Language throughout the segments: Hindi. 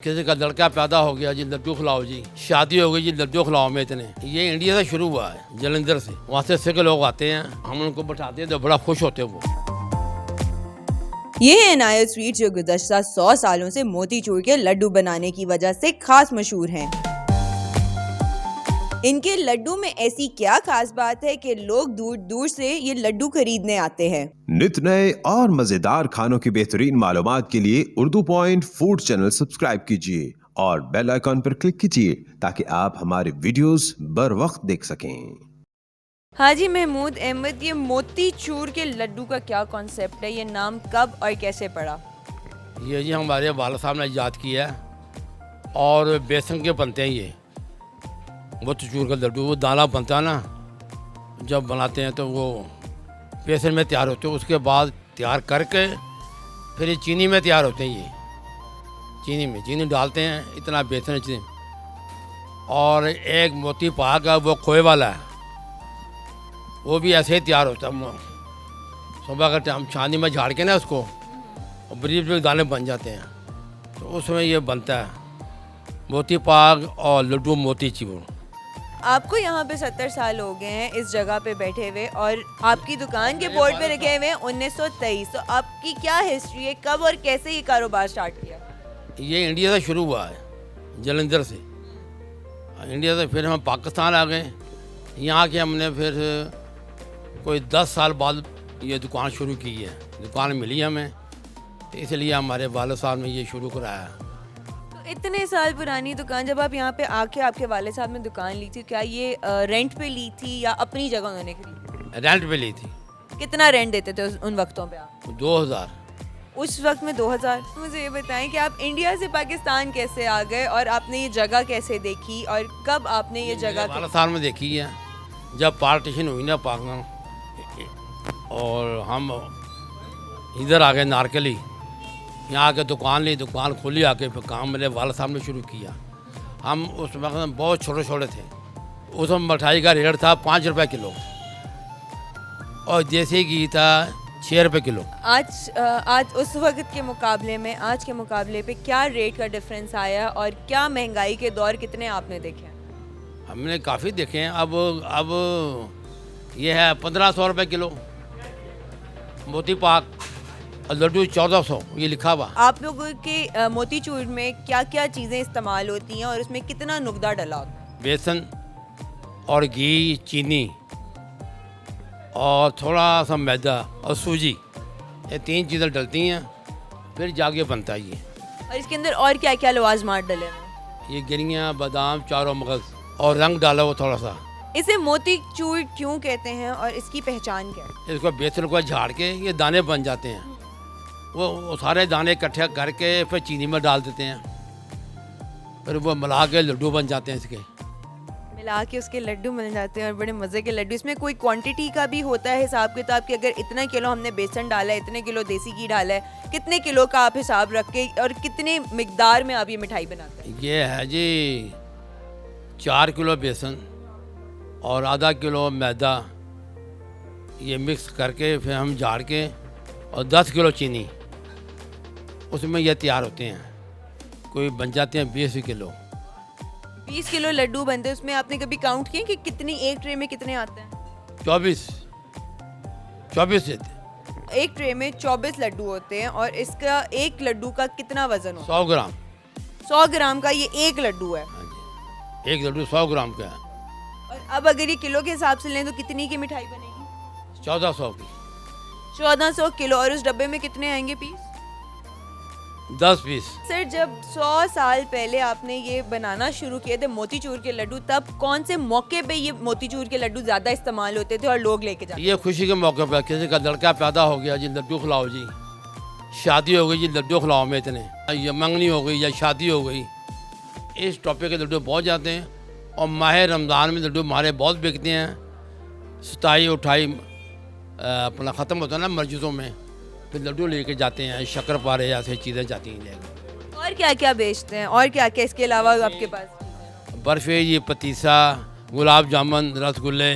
किसी का लड़का पैदा हो गया जी लड्डू खिलाओ जी, शादी हो गई जी लड्डू खिलाओ में इतने। ये इंडिया से शुरू हुआ है, जलंधर से। वहाँ से सिख लोग आते हैं, हम उनको बैठाते हैं तो बड़ा खुश होते हैं वो। ये है इनायत स्वीट जो गुज़श्ता 100 सालों से मोतीचूर के लड्डू बनाने की वजह से खास मशहूर हैं। इनके लड्डू में ऐसी क्या खास बात है कि लोग दूर दूर से ये लड्डू खरीदने आते हैं। नित नए और मजेदार खानों की बेहतरीन मालूमात के लिए Urdu point food channel subscribe कीजिए और बेल आइकॉन पर क्लिक कीजिए ताकि आप हमारे वीडियोस बर वक्त देख सकें। हाजी महमूद अहमद, ये मोतीचूर के लड्डू का क्या कॉन्सेप्ट है? ये नाम कब और कैसे पड़ा? ये जी हमारे वालिद साहब ने ईजाद किया है और बेसन के बनते हैं ये मोतीचूर का लड्डू। वो दाना बनता है ना, जब बनाते हैं तो वो बेसन में तैयार होते हैं। उसके बाद तैयार करके फिर ये चीनी में तैयार होते हैं। ये चीनी डालते हैं, इतना बेसन चीनी। और एक मोती पाक है वो खोए वाला है, वो भी ऐसे ही तैयार होता है। सुबह का टाइम चांदी में झाड़ के ना उसको, और बरीक दाने बन जाते हैं, तो उसमें ये बनता है मोती पाक और लड्डू मोतीचूर। आपको यहाँ पे 70 साल हो गए हैं इस जगह पे बैठे हुए, और आपकी दुकान के बोर्ड पे रखे हुए हैं 1923। तो आपकी क्या हिस्ट्री है, कब और कैसे ये कारोबार स्टार्ट किया? ये इंडिया से शुरू हुआ है, जलंधर से। इंडिया से फिर हम पाकिस्तान आ गए। यहाँ के हमने फिर कोई 10 साल बाद ये दुकान शुरू की है। दुकान मिली हमें, तो इसलिए हमारे वालिद साहब ने ये शुरू कराया। तो इतने साल पुरानी दुकान, जब आप यहाँ पे आके आपके वाले साहब ने दुकान ली थी, क्या ये रेंट पे ली थी या अपनी जगह उन्होंने खरीदी? रेंट पे ली थी। कितना रेंट देते थे उन वक्तों पे आप? 2000। उस वक्त में 2000। मुझे ये बताएं कि आप इंडिया से पाकिस्तान कैसे आ गए और आपने ये जगह कैसे देखी और कब आपने ये जगह वालिद साहब में देखी है जब पार्टीशन हुई ना पाकिस्तान, और हम इधर आ गए नारकली। यहाँ आके दुकान ली, दुकान खोली, आके फिर काम मेरे वालिद साहब ने शुरू किया। हम उस वक्त में बहुत छोटे छोटे थे। उस वक्त मिठाई का रेट था 5 रुपये किलो और देसी घी था 6 रुपये किलो। आज उस वक्त के मुकाबले में आज के मुकाबले पे क्या रेट का डिफरेंस आया और क्या महंगाई के दौर कितने आपने देखे? हमने काफ़ी देखे हैं। अब ये है 1500 रुपये किलो मोती पाक और लड्डू 1400, ये लिखा हुआ। आप लोगों के मोतीचूर में क्या क्या चीज़ें इस्तेमाल होती हैं और उसमें कितना नुकदा डला होता है? बेसन और घी, चीनी और थोड़ा सा मैदा और सूजी, ये 3 चीज़ें डलती हैं, फिर जाके बनता है ये। और इसके अंदर और क्या क्या लवाजमात डले हैं? ये गिरियाँ, बादाम, चारों मगज़ और रंग डाला हुआ थोड़ा सा। इसे मोतीचूर क्यों कहते हैं और इसकी पहचान क्या है? इसको बेसन को झाड़ के ये दाने बन जाते हैं। वो सारे दाने इकट्ठे करके फिर चीनी में डाल देते हैं, फिर वो मिला के लड्डू बन जाते हैं। इसके मिला के उसके लड्डू मिल जाते हैं और बड़े मज़े के लड्डू। इसमें कोई क्वांटिटी का भी होता है हिसाब किताब कि अगर इतना किलो हमने बेसन डाला है, इतने किलो देसी घी डाला है, कितने किलो का आप हिसाब रख के और कितने मिकदार में आप ये मिठाई बनाते हैं? ये है जी 4 किलो बेसन और आधा किलो मैदा, ये मिक्स करके फिर हम झाड़ के, और 10 किलो चीनी, उसमें ये तैयार होते हैं। कोई बन जाते हैं 20 किलो। 20 किलो लड्डू बनते हैं। उसमें आपने कभी काउंट किए कि कितनी एक ट्रे में कितने आते हैं? 24 देते। एक ट्रे में 24 लड्डू होते हैं और इसका एक लड्डू का कितना वजन होता 100 ग्राम। है? 100 ग्राम का ये एक लड्डू है। हाँ जी, एक लड्डू 100 ग्राम का है। और अब अगर ये किलो के हिसाब से लें तो कितनी की मिठाई बनेगी? 1400 की। 1400 किलो। और उस डब्बे में कितने आएंगे पीस? 10 पीस। सर, जब 100 साल पहले आपने ये बनाना शुरू किए थे मोतीचूर के लड्डू, तब कौन से मौके पे ये मोतीचूर के लड्डू ज़्यादा इस्तेमाल होते थे और लोग लेके जाते? ये खुशी के मौके पर किसी का लड़का पैदा हो गया जी लड्डू खिलाओ जी, शादी हो गई जी लड्डू खिलाओ में इतने, या मंगनी हो गई या शादी हो गई, इस टॉपिक के लड्डू बहुत जाते हैं। और माह रमज़ान में लड्डू हमारे बहुत बिकते हैं। 27-28 अपना ख़त्म होता है ना मस्जिदों में, फिर लड्डू लेके जाते हैं, शक्करपारे ऐसी चीज़ें जाती हैं लेकर। और क्या क्या बेचते हैं और क्या क्या इसके अलावा आपके पास? बर्फ़ी, ये पतीसा, गुलाब जामुन, रसगुल्ले,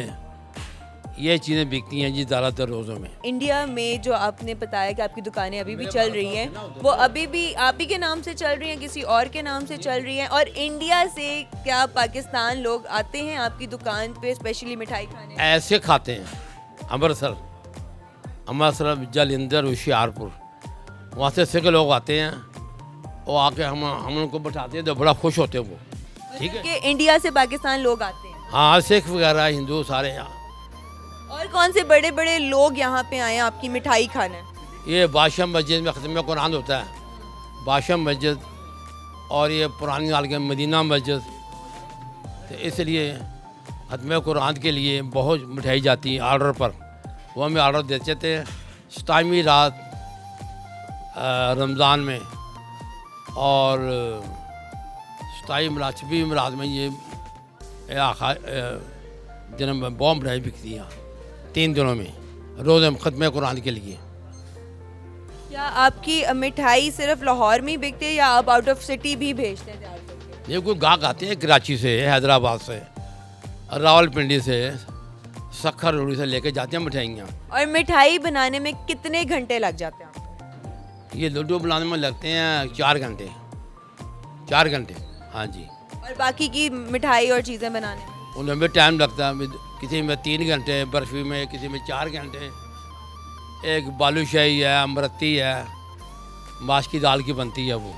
ये चीज़ें बिकती हैं जी ज़्यादातर रोज़ों में। इंडिया में जो आपने बताया कि आपकी दुकानें अभी भी चल रही हैं, वो अभी भी आप ही के नाम से चल रही हैं, किसी और के नाम से चल रही हैं? और इंडिया से क्या पाकिस्तान लोग आते हैं आपकी दुकान पे स्पेशली मिठाई खाने? ऐसे खाते हैं अमृतसर, जालंधर, होशियारपुर, वहाँ से सिख लोग आते हैं। वो आके हम उनको बैठाते हैं तो बड़ा खुश होते हैं वो। ठीक है, कि इंडिया से पाकिस्तान लोग आते हैं। हाँ, सिख वगैरह, हिंदू सारे यहाँ। और कौन से बड़े बड़े लोग यहाँ पे आए हैं आपकी मिठाई खाने? ये बादशाह मस्जिद में ख़त्म कुरान होता है, बादशाह मस्जिद, और ये पुरानी साल के मदीना मस्जिद। तो इसलिए ख़त्म कुरान के लिए बहुत मिठाई जाती है आर्डर पर। वो हमें आर्डर देते थे 27वीं रात रमज़ान में, और 27वीं रात में ये दिन में बहुत मिठाई बिकती है 3 दिनों में, रोज़ हम ख़त्म कुरान के लिए। क्या आपकी मिठाई सिर्फ लाहौर में ही बिकती है या आप आउट ऑफ सिटी भी भेजते हैं तैयार करके? ये कोई गाहक आते हैं कराची से, हैदराबाद से, रावलपिंडी से, सखर रोडी से लेके जाते हैं मिठाइयाँ। और मिठाई बनाने में कितने घंटे लग जाते हैं आपको? ये लड्डू बनाने में लगते हैं 4 घंटे, 4 घंटे, हाँ जी। और बाकी की मिठाई और चीज़ें बनाने में? उनमें भी टाइम लगता है, किसी में 3 घंटे, बर्फ़ी में किसी में 4 घंटे। एक बालूशाही है, अमरती है, माश की दाल की बनती है, वो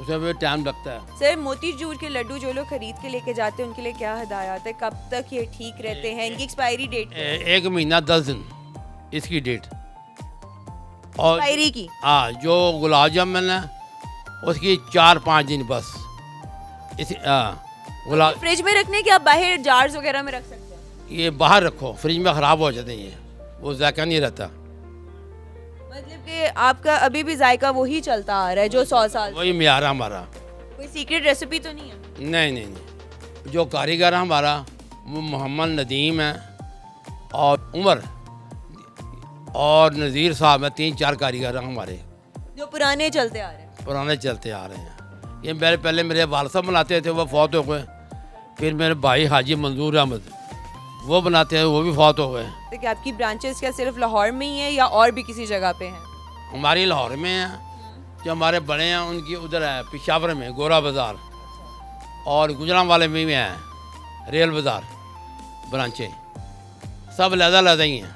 उसमें भी टाइम लगता है। सर, मोतीचूर के लड्डू जो लोग खरीद के लेके जाते हैं उनके लिए क्या हदायत है? कब तक ये ठीक रहते हैं? इनकी एक्सपायरी डेट क्या है? 1 महीना 10 दिन इसकी डेट। और एक्सपायरी की? हाँ, जो गुलाब जामुन है उसकी 4-5 दिन बस। इस गुलाब फ्रिज में रखने के आप बाहर जार्स वगैरह में रख सकते हैं? ये बाहर रखो, फ्रिज में ख़राब हो जाते हैं, ये वो जायका नहीं रहता। मतलब कि आपका अभी भी जायका वही चलता आ रहा है जो 100 साल से? वही म्यार है हमारा। कोई सीक्रेट रेसिपी तो नहीं है? नहीं नहीं नहीं, जो कारीगर है हमारा वो मोहम्मद नदीम है, और उमर और नज़ीर साहब है, 3-4 कारीगर हैं हमारे, जो पुराने चलते आ रहे हैं। पुराने चलते आ रहे हैं। ये मेरे पहले मेरे वाल साहब बनाते थे, वो फौत हो गए। फिर मेरे भाई हाजी मंजूर अहमद वो बनाते हैं, वो भी फौत हो गए। तो क्या आपकी ब्रांचेस क्या सिर्फ लाहौर में ही है या और भी किसी जगह पे हैं? हमारी लाहौर में है, जो हमारे बड़े हैं उनकी उधर है पेशावर में गोरा बाज़ार, और गुजरांवाले में भी है रेल बाज़ार, ब्रांचें सब लहदा ही हैं।